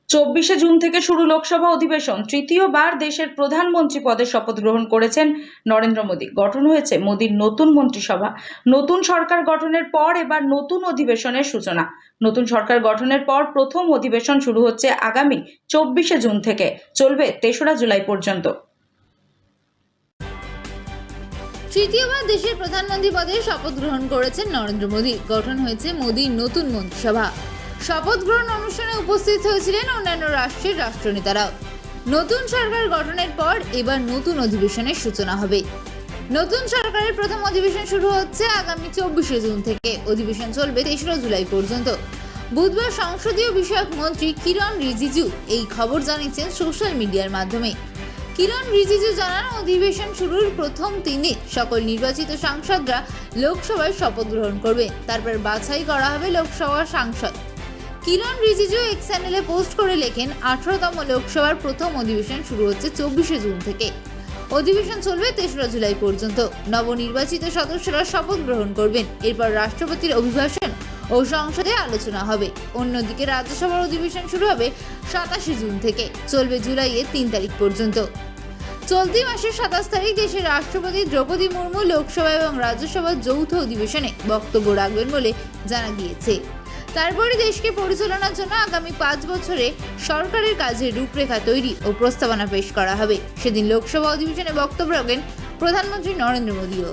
চব্বিশে জুন থেকে শুরু লোকসভা অধিবেশন। তৃতীয়বার দেশের প্রধানমন্ত্রী পদে শপথ গ্রহণ করেছেন নরেন্দ্র মোদী। গঠন হয়েছে মোদীর নতুন মন্ত্রিসভা। নতুন সরকার গঠনের পর এবার নতুন অধিবেশনের সূচনা। নতুন সরকার গঠনের পর প্রথম অধিবেশন শুরু হচ্ছে আগামী 24শে জুন থেকে, চলবে 3রা জুলাই পর্যন্ত। তৃতীয়বার দেশের প্রধানমন্ত্রী পদে শপথ গ্রহণ করেছেন নরেন্দ্র মোদী। গঠন হয়েছে মোদীর নতুন মন্ত্রিসভা। শপথ গ্রহণ অনুষ্ঠানে উপস্থিত হয়েছিলেন অন্যান্য রাষ্ট্রের রাষ্ট্রনেতারাও। নতুন সরকার গঠনের পর এবার নতুন অধিবেশনের সূচনা হবে। নতুন সরকারের প্রথম অধিবেশন শুরু হচ্ছে আগামী 24শে জুন থেকে। অধিবেশন চলবে 3রা জুলাই পর্যন্ত। বুধবার সংসদীয় বিষয়ক মন্ত্রী কিরণ রিজিজু এই খবর জানিয়েছেন সোশ্যাল মিডিয়ার মাধ্যমে। কিরণ রিজিজু জানান, অধিবেশন শুরুর প্রথম দিনে সকল নির্বাচিত সাংসদরা লোকসভায় শপথ গ্রহণ করবে। তারপর বাছাই করা হবে লোকসভার সাংসদ। কিরণ রিজিজু এক্স চ্যানেলে পোস্ট করে লেখেন, 18তম লোকসভার প্রথম অধিবেশন শুরু হচ্ছে 24শে জুন থেকে। অধিবেশন চলবে 3রা জুলাই পর্যন্ত। নবনির্বাচিত সদস্যরা শপথ গ্রহণ করবেন। এরপর রাষ্ট্রপতির অভিভাষণ ও সংসদে আলোচনা হবে। অন্যদিকে রাজ্যসভার অধিবেশন শুরু হবে 27শে জুন থেকে, চলবে জুলাইয়ের 3 তারিখ পর্যন্ত। চলতি মাসের 27 তারিখ দেশের রাষ্ট্রপতি দ্রৌপদী মুর্মু লোকসভা এবং রাজ্যসভার যৌথ অধিবেশনে বক্তব্য রাখবেন বলে জানা গিয়েছে। তারপরে দেশকে পরিচালনার জন্য আগামী 5 বছরে সরকারের কাজের রূপরেখা তৈরি ও প্রস্তাবনা পেশ করা হবে। সেদিন লোকসভা অধিবেশনে বক্তব্য রাখবেন প্রধানমন্ত্রী নরেন্দ্র মোদীও।